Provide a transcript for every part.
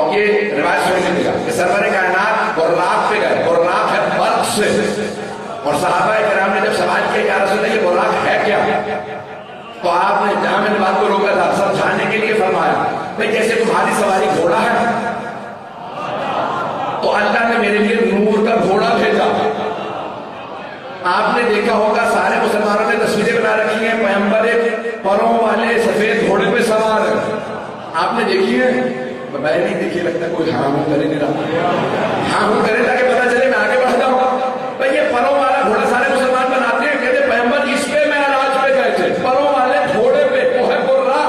اور یہ روایت سننے لگا کہ سرور کائنات براق پہ گئے. براق ہے برق سے. اور صحابہ کرام نے جب سوال کیا یا رسول اللہ یہ براق ہے کیا, تو آپ نے جہاں میں نے بات کو روکا تھا سمجھانے کے لیے فرمایا بھئی جیسے تمہاری سواری گھوڑا ہے تو اللہ نے میرے لیے نور کا گھوڑا بھیجا. آپ نے دیکھا ہوگا سارے مسلمانوں نے تصویریں بنا رکھی ہیں پیغمبر پروں والے سفید گھوڑے پہ سوار ہے. آپ نے دیکھی ہے؟ میں نہیں دیکھی, لگتا کوئی ہاں ہوں کرے نہیں رہا. ہاں ہوں کرے تاکہ پتا چلے میں آگے بڑھ جاؤں. بھئی یہ پروں والا گھوڑا سارے مسلمان بناتے ہیں, کہتے پیغمبر اس پہ میں علاج پہ گئے تھے, پروں والے گھوڑے پہ. وہ ہے برا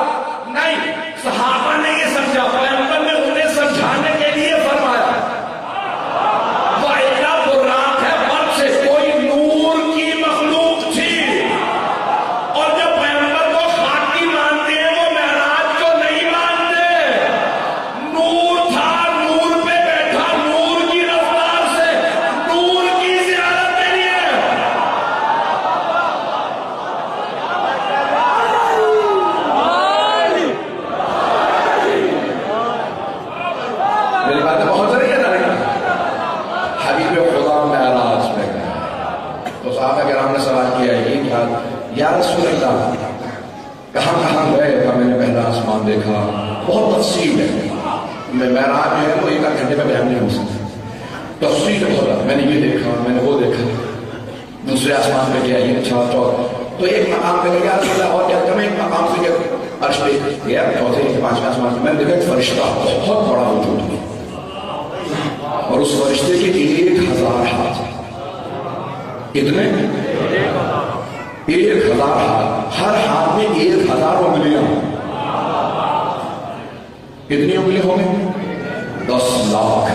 نہیں. صحابہ نے یہ سمجھا, پیغمبر نے انہیں سمجھانے کے لیے فرمایا وائلہ براق ہے برق سے. کوئی نور کی مخلوق تھی, اور جب پیغمبر کو خاکی مانتے ہیں وہ معراج کو نہیں مانتے. نور تھا, نور پہ بیٹھا, نور کی رفتار سے نور کی زیارت کے لیے. میری باتیں بہت رہی ہے نا. حبیب خدا معراج پہ گئے تو صحابہ کرام نے سوال کیا یہ کیا یا رسول اللہ کہاں کہاں گئے تھا؟ میں نے پہلا آسمان دیکھا. بہت تفصیل ہے, میں معراج جو ہے وہ ایک آدھ گھنٹے میں بیان نہیں ہو سکتا. تفصیل بہت, میں نے یہ دیکھا, میں نے وہ دیکھا, دوسرے آسمان پہ گیا, یہ اچھا تو ایک مقام پہ گیا رسول اللہ. اور کیا کریں ایک مقام سے گیا عرش پہ گیا, چوتھے پانچویں آسمان پہ میں نے دیکھا ایک فرشتہ بہت بڑا وجود ہے, اور اس فرشتے کے 1000 ہاتھ. کتنے؟ 1000 ہاتھ. ہر ہاتھ میں 1000 انگلیاں. کتنی انگلیاں ہوں گے؟ 10 لاکھ.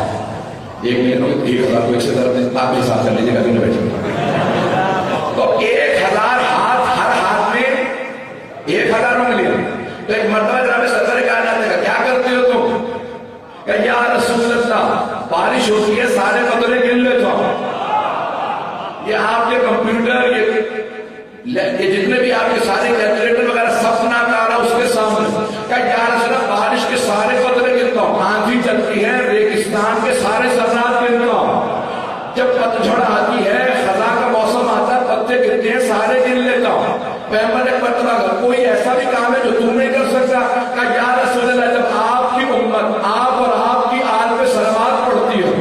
ایک منٹ 1000 کو ایک سے ضرب دیں, آپ حساب کر لیجیے گا کہ نہیں بیٹھے. تو 1000 ہاتھ, ہر ہاتھ میں 1000 انگلیاں. تو ایک مرتبہ جناب سرور کائنات نے کہا کیا کرتے ہو تم؟ کہ یا رسول اللہ بارش ہوتی ہے سارے قطرے گن لیتا ہوں. یہ آپ کے کمپیوٹر یہ جتنے بھی آپ کے سارے کیلکولیٹر وغیرہ سب نہ کارا اس کے سامنے. کہ یا رسول اللہ بارش کے سارے قطرے گنتا ہوں. آندھی چلتی ہے ریگستان کے سارے ذرات گنتا ہوں. جب پتجھڑ آتی ہے خزاں کا موسم آتا ہے پتے گرتے ہیں سارے گن لیتا ہوں. پیغمبر نے مرتبہ کوئی ایسا بھی کام ہے جو تم نہیں کر سکتا؟ کہ یا رسول اللہ جب آپ کی امت آپ اور آپ کی آل پہ صلوات پڑھتی ہے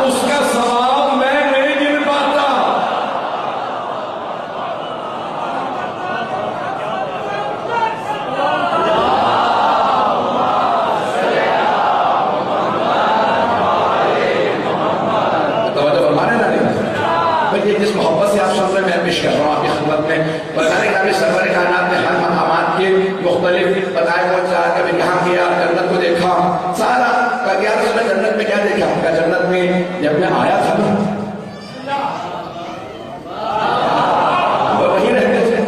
اس کا ثواب میں نہیں گن پاتا. توجہ فرمانے نہ نہیں. یہ جس محبت سے آپ سن رہے میں پیش کر رہا ہوں آپ کی خدمت میں. بتانے کا بھی سرور کائنات نے ہر مقامات کے مختلف بتائے وہ چاہ کبھی یہاں کیا, جنت کو دیکھا سارا. کہ یا رسول اللہ جنت میں کیا دیکھا؟ کہ جنت میں جب میں آیا تھا نا وہ وہیں رہتے تھے,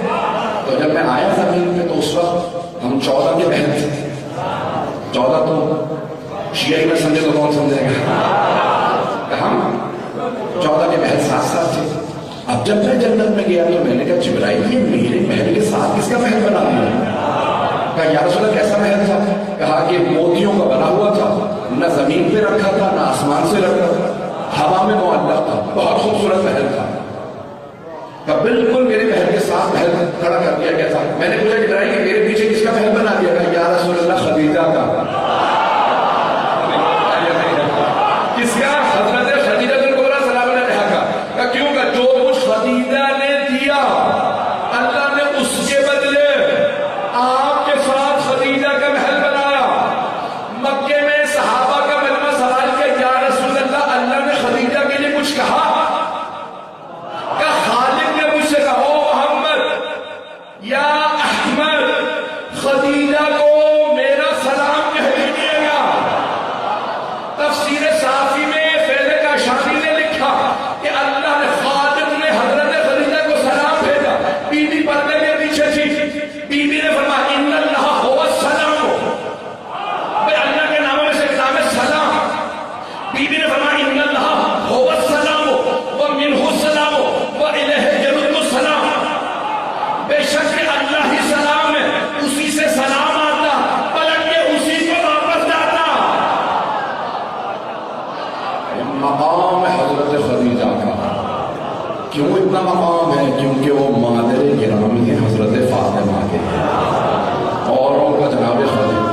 تو جب میں آیا تھا پہ تو اس وقت ہم 14 کے بہن تھے. 14 تو شیعہ میں سمجھے تو کون سمجھے گا؟ کہ ہم 14 کے بہن ساتھ تھے. اب جب میں جنت میں گیا تو میں نے کہا جبرائیل یہ میرے محل کے ساتھ کس کا محل بنا دیا؟ کہا یا رسول اللہ کیسا محل تھا؟ کہا کہ موتیوں کا بنا ہوا تھا, نہ زمین پہ رکھا تھا نہ آسمان سے رکھا تھا, ہوا میں معلق تھا, بہت خوبصورت محل تھا. کہا بالکل میرے محل کے ساتھ محل کھڑا کر دیا گیا تھا. میں نے پوچھا جبرائیل کہ میرے پیچھے کس کا محل بنا دیا؟ کہا یا رسول اللہ خدیجہ کا. کس کا؟ حضرت خدیجہ الکبریٰ سلام علیہا کا. کہا کیوں؟ کہ جو کچھ خدیجہ نے دیا اللہ نے اس کے بدلے آپ کے ساتھ خدیجہ کا محل بنایا. مکے میں صحابہ کا مجمع سوال کیا یا رسول اللہ اللہ نے خدیجہ کے لیے کچھ کہا؟ کہ خالق نے مجھ سے کہا او محمد یا احمد خدیجہ کو میرا سلام کہہ دیجیے گا. تفسیر صافی میں فیض کاشانی نے لکھا کہ اللہ نے خالق نے حضرت خدیجہ کو سلام بھیجا. بی بی پردے کے پیچھے تھی, بی بی نے فرمایا ان اللہ هو السلام. بھئی اللہ کے ناموں میں سے ایک نام ہے سلام. بی بی نے فرمایا ان اللہ هو السلام ومنه السلام والیہ یرد السلام. بے شک اللہ ہی سلام ہے, اسی سے سلام آتا, پلٹ کے اسی کو واپس جاتا. کیوں اتنا مقام ہے؟ کیونکہ وہ مادر گرامی ہے حضرت فاطمہ کے، اور ان کا جناب خادم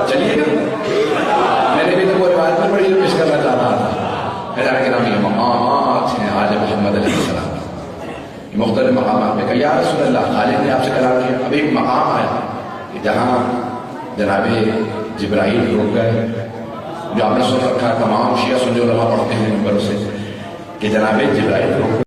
چلیے گا. میں نے بھی تو وہ روایت میں بڑی پیش کرنا چاہ رہا تھا. حضرت گرامی مقامات ہیں آج محمد علیہ السلام، مختلف مقامات میں. کہ یا رسول اللہ، خالد نے آپ سے کلام کیا. اب ایک مقام آیا کہ جہاں جناب جبرائیل رک گئے، جو آپ نے سن رکھا ہے، تمام شیعہ سنی علماء پڑھتے ہیں ممبروں سے کہ جناب جبرائیل رک گئے.